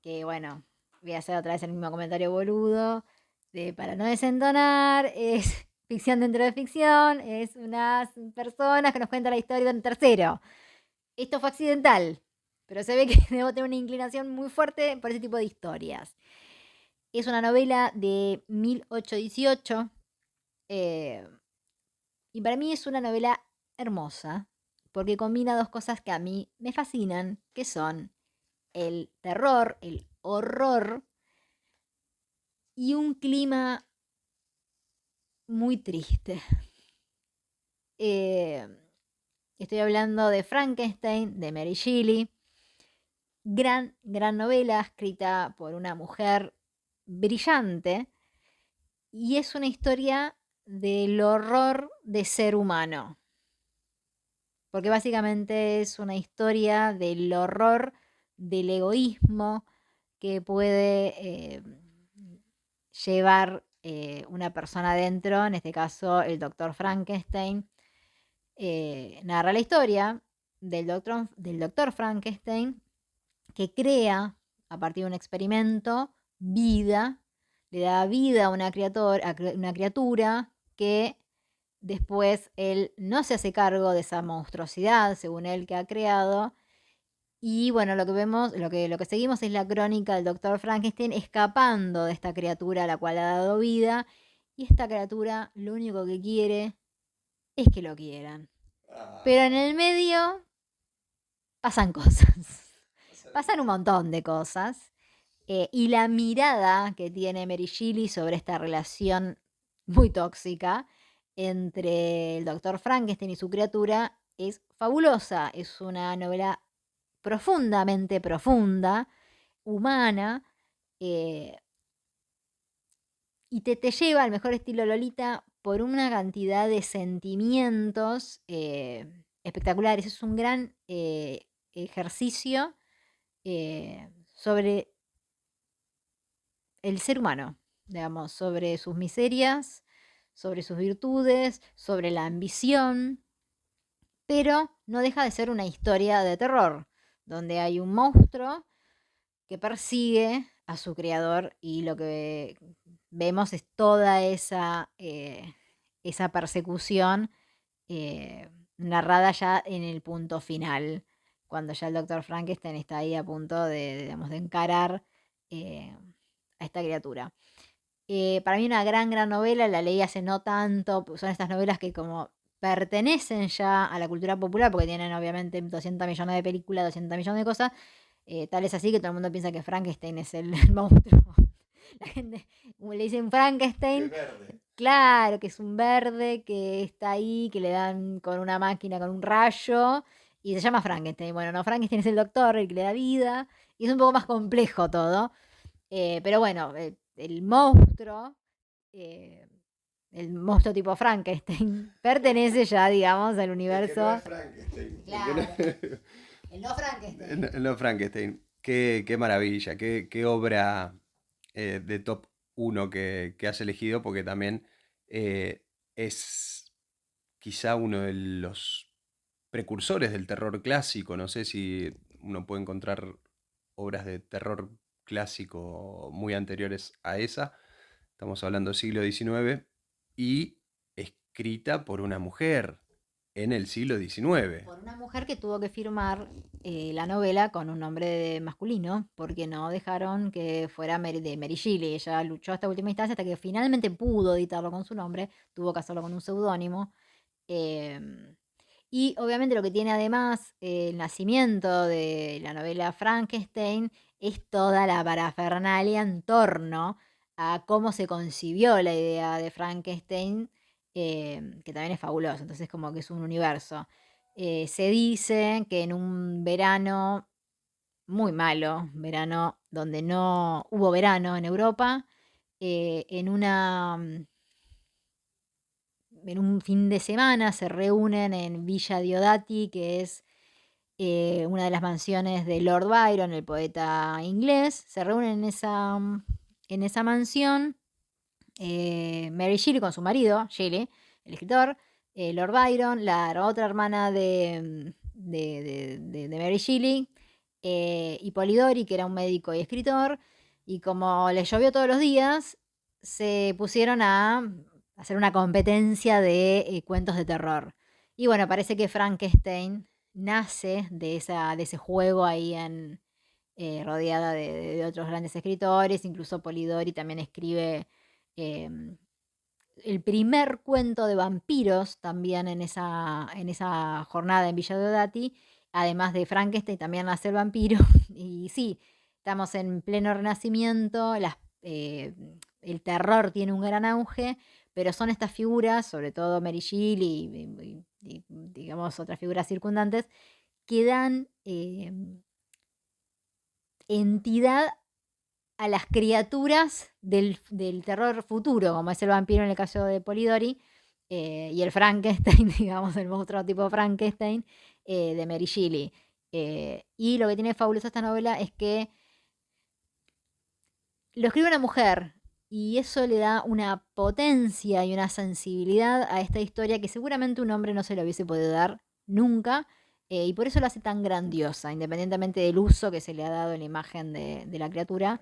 [SPEAKER 2] que bueno, voy a hacer otra vez el mismo comentario boludo, para no desentonar, es ficción dentro de ficción, es unas personas que nos cuentan la historia de un tercero. Esto fue accidental, pero se ve que debo tener una inclinación muy fuerte por ese tipo de historias. Es una novela de 1818 eh, y para mí es una novela hermosa porque combina dos cosas que a mí me fascinan, que son el terror, el horror y un clima muy triste. Eh, Estoy hablando de Frankenstein, de Mary Shelley. Gran, gran novela escrita por una mujer brillante y es una historia del horror de ser humano. Porque básicamente es una historia del horror del egoísmo que puede llevar una persona adentro, en este caso el doctor Frankenstein. Narra la historia del doctor Frankenstein que crea a partir de un experimento vida, le da vida a una criatura que después él no se hace cargo de esa monstruosidad, según él, que ha creado. Y bueno, lo que vemos, lo que seguimos es la crónica del doctor Frankenstein escapando de esta criatura a la cual ha dado vida. Y esta criatura lo único que quiere es que lo quieran. Pero en el medio pasan cosas. Pasan un montón de cosas. Y la mirada que tiene Mary Shelley sobre esta relación muy tóxica entre el doctor Frankenstein y su criatura es fabulosa. Es una novela profundamente profunda, humana, eh, y te lleva al mejor estilo Lolita por una cantidad de sentimientos espectaculares. Es un gran ejercicio sobre el ser humano, digamos, sobre sus miserias, sobre sus virtudes, sobre la ambición, pero no deja de ser una historia de terror, donde hay un monstruo que persigue a su creador y lo que vemos es toda esa persecución narrada ya en el punto final, cuando ya el doctor Frankenstein está ahí a punto digamos, de encarar a esta criatura. Para mí una gran, gran novela, la leí hace no tanto, son estas novelas que como pertenecen ya a la cultura popular, porque tienen obviamente 200 millones de películas, 200 millones de cosas, tal es así que todo el mundo piensa que Frankenstein es el monstruo. La gente, como le dicen Frankenstein, claro, que es un verde, que está ahí, que le dan con una máquina, con un rayo, y se llama Frankenstein. Bueno, no, Frankenstein es el doctor, el que le da vida, y es un poco más complejo todo. Pero bueno, el monstruo eh, el monstruo tipo Frankenstein, pertenece ya, digamos, al
[SPEAKER 1] El que no es
[SPEAKER 2] universo.
[SPEAKER 1] Frankenstein.
[SPEAKER 2] Claro, el no Frankenstein.
[SPEAKER 1] No, Frankenstein. Qué maravilla, qué obra de top uno que has elegido, porque también es quizá uno de los precursores del terror clásico. No sé si uno puede encontrar obras de terror clásico muy anteriores a esa. Estamos hablando siglo XIX y escrita por una mujer en el siglo XIX.
[SPEAKER 2] Por una mujer que tuvo que firmar la novela con un nombre masculino, porque no dejaron que fuera de Mary Shelley. Ella luchó hasta última instancia hasta que finalmente pudo editarlo con su nombre, tuvo que hacerlo con un seudónimo. Em, y obviamente lo que tiene además el nacimiento de la novela Frankenstein es toda la parafernalia en torno a cómo se concibió la idea de Frankenstein, que también es fabuloso, entonces como que es un universo. Se dice que en un verano muy malo, verano donde no hubo verano en Europa, en en un fin de semana se reúnen en Villa Diodati, que es una de las mansiones de Lord Byron, el poeta inglés. Se reúnen en esa mansión Mary Shelley con su marido, Shelley, el escritor, Lord Byron, la otra hermana de Mary Shelley, y Polidori, que era un médico y escritor, y como les llovió todos los días, se pusieron a hacer una competencia de cuentos de terror. Y bueno, parece que Frankenstein nace de ese juego ahí rodeada de otros grandes escritores, incluso Polidori también escribe em, el primer cuento de vampiros también en esa jornada en Villa Deodati, además de Frankenstein también nace el vampiro, y sí, estamos en pleno renacimiento, el terror tiene un gran auge, pero son estas figuras, sobre todo Mary Shelley y, digamos otras figuras circundantes, que dan entidad a las criaturas del terror futuro, como es el vampiro en el caso de Polidori, y el Frankenstein, digamos, el monstruo tipo Frankenstein, de Mary Shelley. Y lo que tiene fabuloso esta novela es que lo escribe una mujer, y eso le da una potencia y una sensibilidad a esta historia que seguramente un hombre no se le hubiese podido dar nunca, y por eso la hace tan grandiosa, independientemente del uso que se le ha dado en la imagen de la criatura.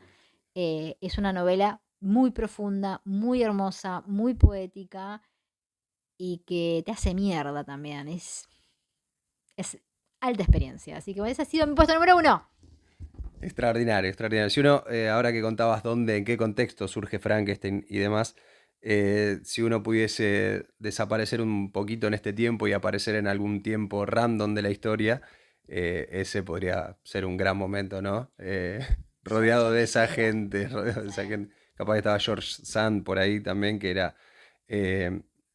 [SPEAKER 2] Es una novela muy profunda, muy hermosa, muy poética y que te hace mierda también. Es alta experiencia. Así que ese ha sido mi puesto número uno.
[SPEAKER 1] Extraordinario, extraordinario. Si uno, ahora que contabas dónde, en qué contexto surge Frankenstein y demás, si uno pudiese desaparecer un poquito en este tiempo y aparecer en algún tiempo random de la historia, ese podría ser un gran momento, ¿no? Rodeado de esa gente, rodeado de esa gente. Capaz que estaba George Sand por ahí también, que era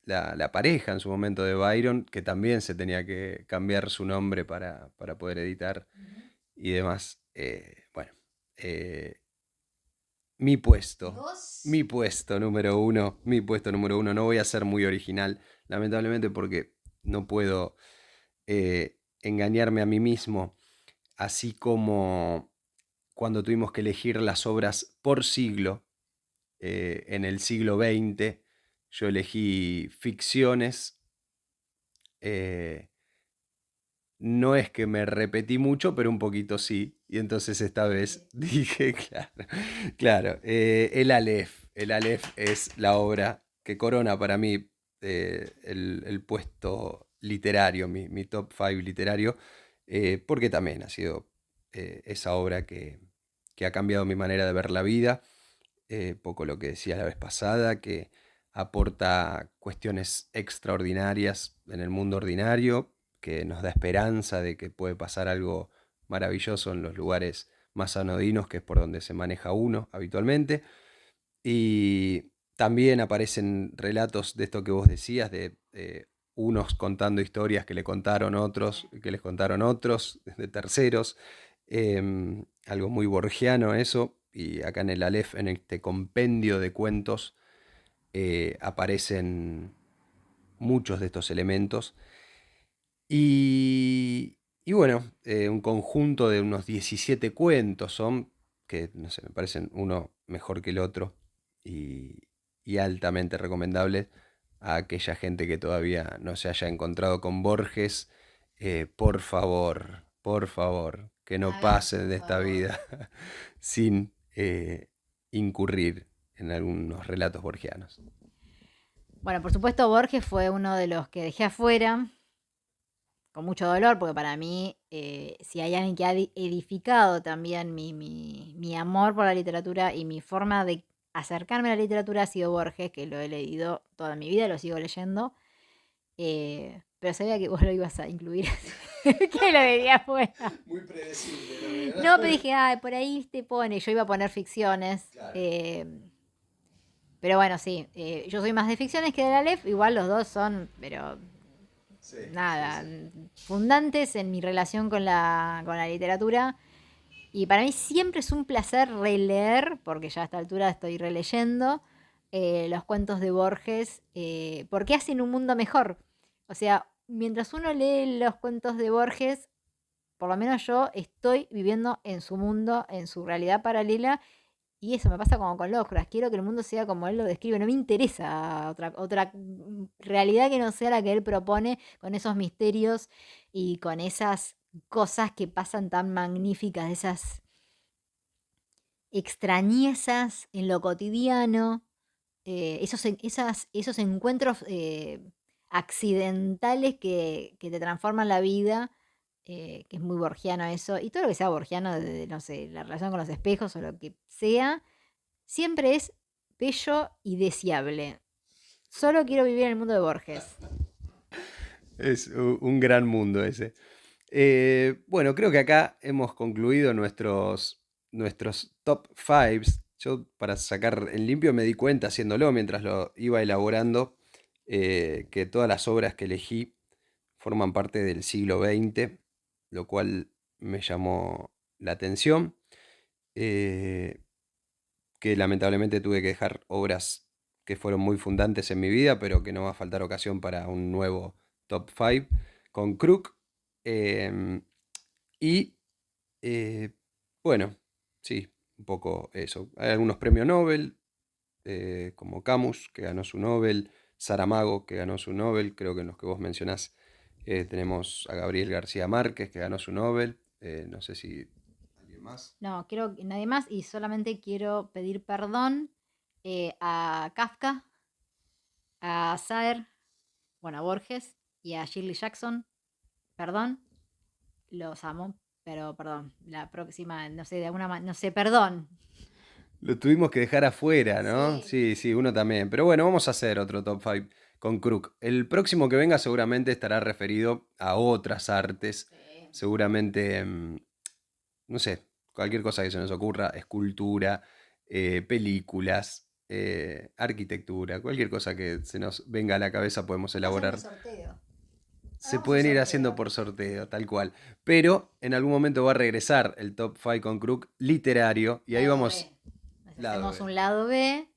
[SPEAKER 1] la pareja en su momento de Byron, que también se tenía que cambiar su nombre para poder editar y demás. Bueno, eh, mi puesto,
[SPEAKER 2] Dos.
[SPEAKER 1] mi puesto número uno, no voy a ser muy original, lamentablemente porque no puedo engañarme a mí mismo, así como cuando tuvimos que elegir las obras por siglo, en el siglo XX, yo elegí ficciones. eh, No es que me repetí mucho, pero un poquito sí. Y entonces esta vez dije, claro, claro, el Aleph es la obra que corona para mí el puesto literario, mi top 5 literario, porque también ha sido esa obra que ha cambiado mi manera de ver la vida, poco lo que decía la vez pasada, que aporta cuestiones extraordinarias en el mundo ordinario, que nos da esperanza de que puede pasar algo maravilloso en los lugares más anodinos, que es por donde se maneja uno habitualmente. Y también aparecen relatos de esto que vos decías, de unos contando historias que le contaron otros, que les contaron otros, de terceros. Algo muy borgiano eso. Y acá en el Aleph, en este compendio de cuentos, aparecen muchos de estos elementos. Y bueno, un conjunto de unos 17 cuentos son, que no sé, me parecen uno mejor que el otro y, y altamente recomendables a aquella gente que todavía no se haya encontrado con Borges. Por favor, que no
[SPEAKER 2] Háganlo,
[SPEAKER 1] pasen
[SPEAKER 2] por
[SPEAKER 1] de esta
[SPEAKER 2] favor.
[SPEAKER 1] vida sin incurrir en algunos relatos borgianos.
[SPEAKER 2] Bueno, por supuesto, Borges fue uno de los que dejé afuera, con mucho dolor, porque para mí, si hay alguien que ha edificado también mi amor por la literatura y mi forma de acercarme a la literatura ha sido Borges, que lo he leído toda mi vida, lo sigo leyendo. Pero sabía que vos lo ibas a incluir, que lo dejé afuera.
[SPEAKER 1] Muy predecible, lo veo,
[SPEAKER 2] No, pero
[SPEAKER 1] ¿no?
[SPEAKER 2] dije, ay, por ahí te pone. Yo iba a poner ficciones.
[SPEAKER 1] Claro.
[SPEAKER 2] Pero bueno, sí, yo soy más de ficciones que de la Aleph. Igual los dos son, pero
[SPEAKER 1] Sí, sí,
[SPEAKER 2] nada,
[SPEAKER 1] sí.
[SPEAKER 2] fundantes en mi relación con la literatura. Y para mí siempre es un placer releer, porque ya a esta altura estoy releyendo, los cuentos de Borges, porque hacen un mundo mejor. O sea, mientras uno lee los cuentos de Borges, por lo menos yo estoy viviendo en su mundo, en su realidad paralela, y eso me pasa como con Lovecraft. Quiero que el mundo sea como él lo describe. No me interesa otra realidad que no sea la que él propone, con esos misterios y con esas cosas que pasan tan magníficas, esas extrañezas en lo cotidiano, esos encuentros accidentales que te transforman la vida, que es muy borgiano eso, y todo lo que sea borgiano, desde, no sé, la relación con los espejos o lo que sea, siempre es bello y deseable. Solo quiero vivir en el mundo de Borges.
[SPEAKER 1] Es un gran mundo ese. Bueno, creo que acá hemos concluido nuestros top fives. Yo para sacar en limpio me di cuenta haciéndolo mientras lo iba elaborando, que todas las obras que elegí forman parte del siglo XX, lo cual me llamó la atención. eh, que lamentablemente tuve que dejar obras que fueron muy fundantes en mi vida, pero que no va a faltar ocasión para un nuevo top 5 con Crook. Em, y eh, bueno, sí, un poco eso. Hay algunos premios Nobel, como Camus, que ganó su Nobel, Saramago, que ganó su Nobel, creo que en los que vos mencionás tenemos a Gabriel García Márquez, que ganó su Nobel, no sé si alguien más.
[SPEAKER 2] No, quiero que nadie más y solamente quiero pedir perdón a Kafka, a Saer, bueno, a Borges y a Shirley Jackson. Perdón, los amo, pero perdón, la próxima, no sé, de alguna manera, no sé, perdón.
[SPEAKER 1] Lo tuvimos que dejar afuera, ¿no?
[SPEAKER 2] Sí.
[SPEAKER 1] Sí, sí, uno también. Pero bueno, vamos a hacer otro top 5 con Crook. El próximo que venga seguramente estará referido a otras artes.
[SPEAKER 2] Sí.
[SPEAKER 1] Seguramente, no sé, cualquier cosa que se nos ocurra, escultura, películas, arquitectura, cualquier cosa que se nos venga a la cabeza podemos
[SPEAKER 2] Hacemos
[SPEAKER 1] elaborar.
[SPEAKER 2] sorteo.
[SPEAKER 1] Se
[SPEAKER 2] Hagamos un
[SPEAKER 1] pueden ir haciendo
[SPEAKER 2] sorteo.
[SPEAKER 1] por sorteo, tal cual. Pero en algún momento va a regresar el top 5 con Crook literario y ahí
[SPEAKER 2] Lado
[SPEAKER 1] vamos,
[SPEAKER 2] B. Nos
[SPEAKER 1] lado
[SPEAKER 2] hacemos
[SPEAKER 1] B.
[SPEAKER 2] un lado B,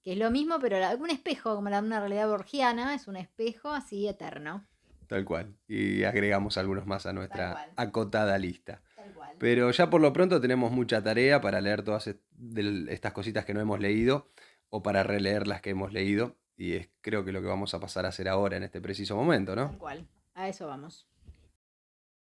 [SPEAKER 2] que es lo mismo, pero un espejo, como una realidad borgiana, es un espejo así eterno.
[SPEAKER 1] Tal cual. Y agregamos algunos más a
[SPEAKER 2] Tal
[SPEAKER 1] nuestra
[SPEAKER 2] cual,
[SPEAKER 1] acotada lista.
[SPEAKER 2] tal cual.
[SPEAKER 1] Pero ya por lo pronto tenemos mucha tarea para leer todas estas cositas que no hemos leído o para releer las que hemos leído. Y es creo que lo que vamos a pasar a hacer ahora en este preciso momento, ¿no?
[SPEAKER 2] Tal cual. A eso vamos.